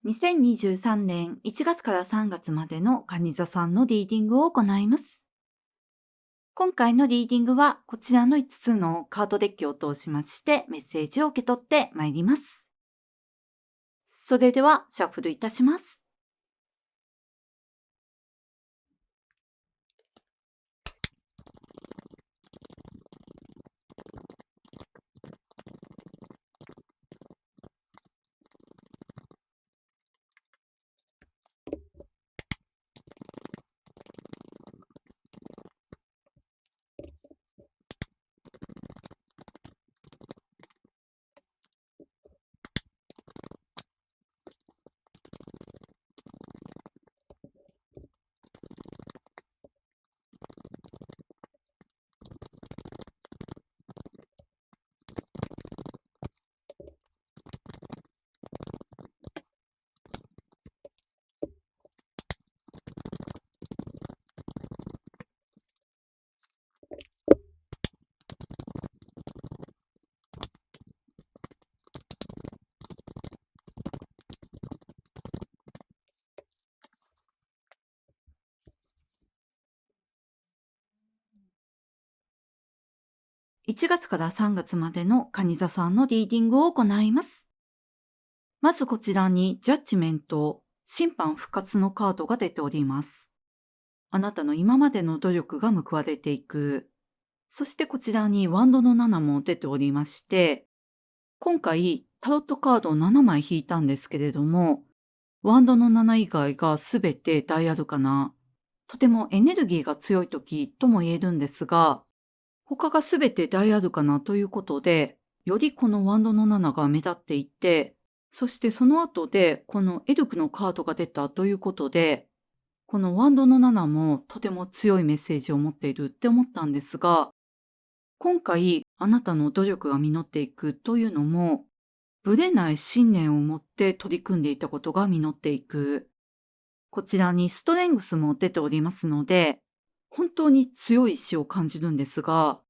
2023年1月から3月までの蟹座さんのリーディングを行います。今回のリーディングはこちらの5つのカードデッキを通しましてメッセージを受け取ってまいります。それではシャッフルいたします。1月から3月までの蟹座さんのリーディングを行います。まずこちらにジャッジメント、審判復活のカードが出ております。あなたの今までの努力が報われていく。そしてこちらにワンドの7も出ておりまして、今回タロットカードを7枚引いたんですけれども、ワンドの7以外がすべてダイアルカナ。とてもエネルギーが強い時とも言えるんですが、他がすべてダイアルカナということで、よりこのワンドの7が目立っていて、そしてその後でこのエルクのカードが出たということで、このワンドの7もとても強いメッセージを持っているって思ったんですが、今回あなたの努力が実っていくというのも、ぶれない信念を持って取り組んでいたことが実っていく。こちらにストレングスも出ておりますので、本当に強い意志を感じるんですが、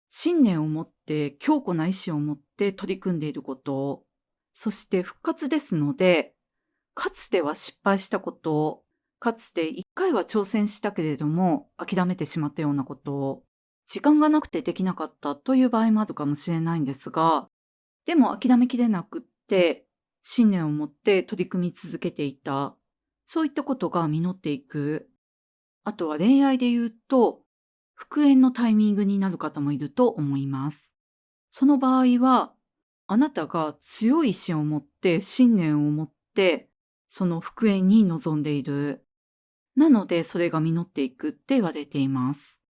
信念を持って強固な意志を持って取り組んでいること、そして復活ですので、かつては失敗したこと、かつて一回は挑戦したけれども諦めてしまったようなこと、時間がなくてできなかったという場合もあるかもしれないんですが、でも諦めきれなくって、信念を持って取り組み続けていた。そういったことが実っていく。あとは恋愛で言うと、復縁のタイミングになる方もいると思います。その場合は、あなたが強い意志を持って信念を持って、その復縁に臨んでいる。なので、それが実っていくって言われています。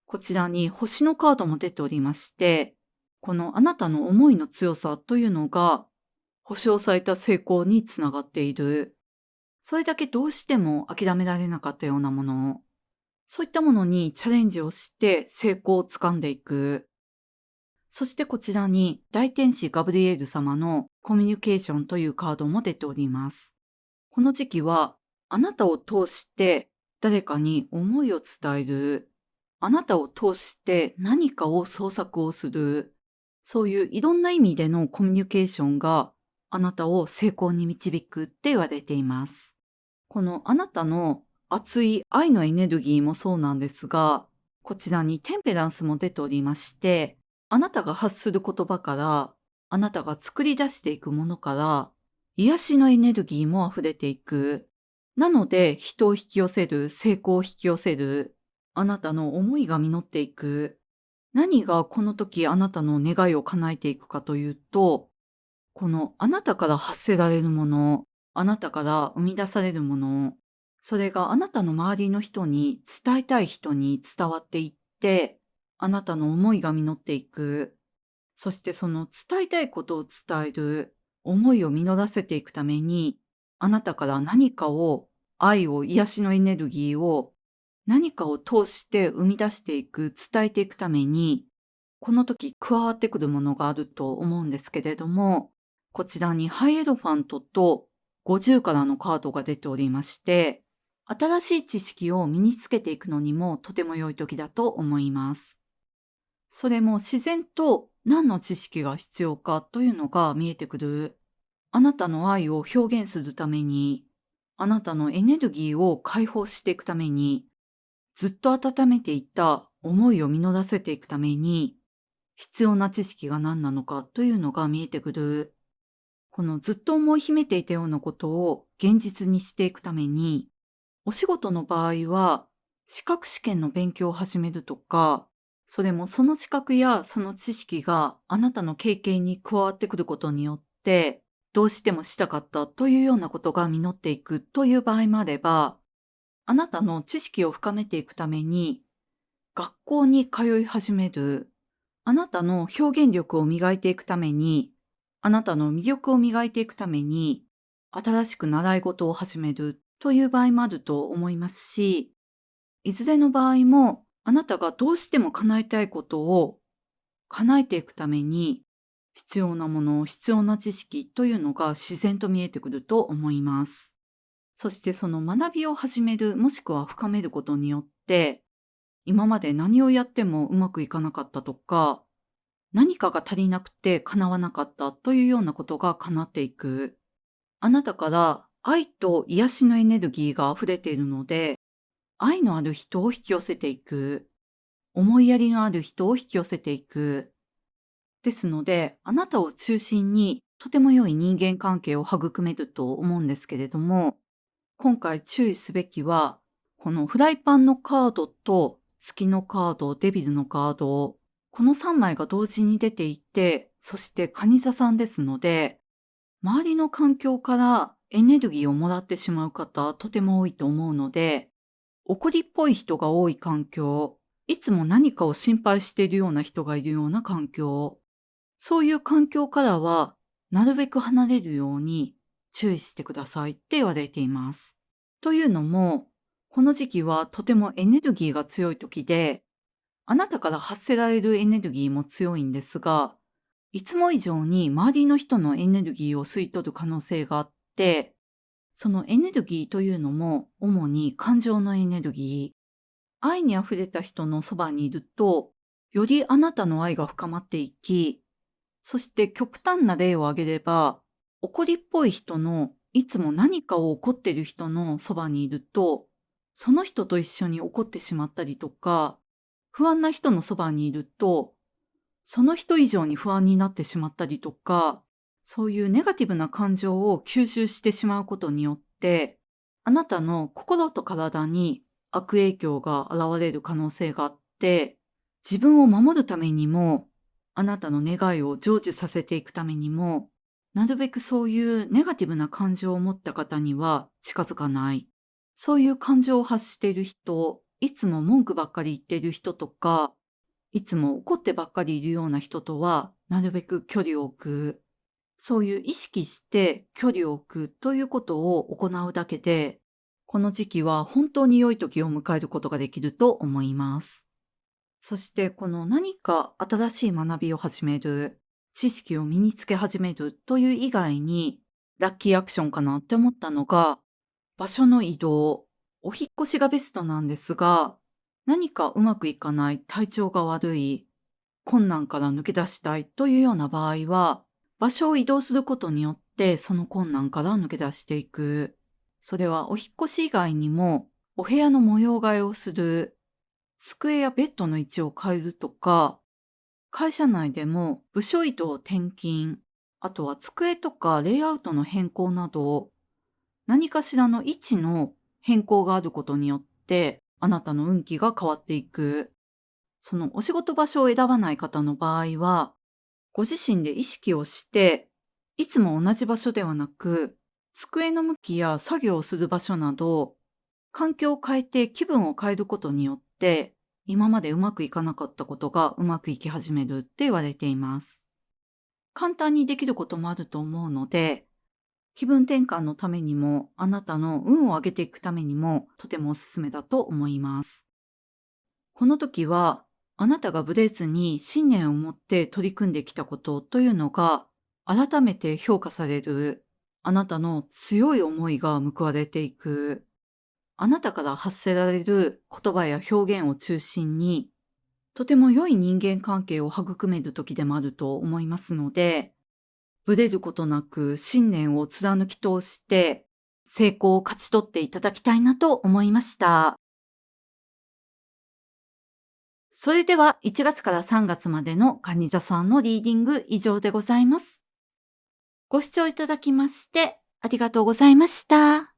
こちらに星のカードも出ておりまして、このあなたの思いの強さというのが、保証された成功につながっている。それだけどうしても諦められなかったようなもの。そういったものにチャレンジをして成功をつかんでいく。そしてこちらに大天使ガブリエル様のコミュニケーションというカードも出ております。この時期はあなたを通して誰かに思いを伝える。あなたを通して何かを創作をする。そういういろんな意味でのコミュニケーションがあなたを成功に導くって言われています。このあなたの熱い愛のエネルギーもそうなんですが、こちらにテンペランスも出ておりまして、あなたが発する言葉から、あなたが作り出していくものから、癒しのエネルギーも溢れていく。なので、人を引き寄せる、成功を引き寄せる、あなたの思いが実っていく。何がこの時あなたの願いを叶えていくかというと、このあなたから発せられるもの、あなたから生み出されるもの、それがあなたの周りの人に伝えたい人に伝わっていって、あなたの思いが実っていく。そしてその伝えたいことを伝える、思いを実らせていくために、あなたから何かを、愛を、癒しのエネルギーを、何かを通して生み出していく、伝えていくために、この時加わってくるものがあると思うんですけれども、こちらにハイエロファントと50からのカードが出ておりまして、新しい知識を身につけていくのにもとても良い時だと思います。それも自然と何の知識が必要かというのが見えてくる。あなたの愛を表現するために、あなたのエネルギーを解放していくために、ずっと温めていた思いを実らせていくために、必要な知識が何なのかというのが見えてくる。このずっと思い秘めていたようなことを現実にしていくために、お仕事の場合は、資格試験の勉強を始めるとか、それもその資格やその知識があなたの経験に加わってくることによって、どうしてもしたかったというようなことが実っていくという場合もあれば、あなたの知識を深めていくために、学校に通い始める、あなたの表現力を磨いていくために、あなたの魅力を磨いていくために、新しく習い事を始めるという場合もあると思いますし、いずれの場合も、あなたがどうしても叶えたいことを叶えていくために、必要なもの、必要な知識というのが自然と見えてくると思います。そしてその学びを始める、もしくは深めることによって、今まで何をやってもうまくいかなかったとか、何かが足りなくて叶わなかったというようなことが叶っていく。あなたから愛と癒しのエネルギーが溢れているので、愛のある人を引き寄せていく。思いやりのある人を引き寄せていく。ですので、あなたを中心にとても良い人間関係を育めると思うんですけれども、今回注意すべきは、このフライパンのカードと月のカード、デビルのカード、この3枚が同時に出ていて、そして蟹座さんですので、周りの環境からエネルギーをもらってしまう方、とても多いと思うので、怒りっぽい人が多い環境、いつも何かを心配しているような人がいるような環境、そういう環境からは、なるべく離れるように注意してくださいって言われています。というのも、この時期はとてもエネルギーが強い時で、あなたから発せられるエネルギーも強いんですが、いつも以上に周りの人のエネルギーを吸い取る可能性があって、そのエネルギーというのも主に感情のエネルギー、愛に溢れた人のそばにいると、よりあなたの愛が深まっていき、そして極端な例を挙げれば、怒りっぽい人のいつも何かを怒っている人のそばにいると、その人と一緒に怒ってしまったりとか、不安な人のそばにいると、その人以上に不安になってしまったりとか、そういうネガティブな感情を吸収してしまうことによって、あなたの心と体に悪影響が現れる可能性があって、自分を守るためにも、あなたの願いを成就させていくためにも、なるべくそういうネガティブな感情を持った方には近づかない。そういう感情を発している人、いつも文句ばっかり言っている人とか、いつも怒ってばっかりいるような人とは、なるべく距離を置く。そういう意識して距離を置くということを行うだけで、この時期は本当に良い時を迎えることができると思います。そしてこの何か新しい学びを始める、知識を身につけ始めるという以外に、ラッキーアクションかなって思ったのが、場所の移動、お引っ越しがベストなんですが、何かうまくいかない、体調が悪い、困難から抜け出したいというような場合は、場所を移動することによってその困難から抜け出していく。それはお引っ越し以外にも、お部屋の模様替えをする、机やベッドの位置を変えるとか、会社内でも部署移動転勤、あとは机とかレイアウトの変更など、何かしらの位置の変更があることによって、あなたの運気が変わっていく。そのお仕事場所を選ばない方の場合は、ご自身で意識をして、いつも同じ場所ではなく、机の向きや作業をする場所など、環境を変えて気分を変えることによって、今までうまくいかなかったことがうまくいき始めるって言われています。簡単にできることもあると思うので、気分転換のためにも、あなたの運を上げていくためにも、とてもおすすめだと思います。この時は、あなたがブレずに信念を持って取り組んできたことというのが、改めて評価される、あなたの強い思いが報われていく、あなたから発せられる言葉や表現を中心に、とても良い人間関係を育める時でもあると思いますので、ブレることなく信念を貫き通して成功を勝ち取っていただきたいなと思いました。それでは1月から3月までの蟹座さんのリーディング以上でございます。ご視聴いただきましてありがとうございました。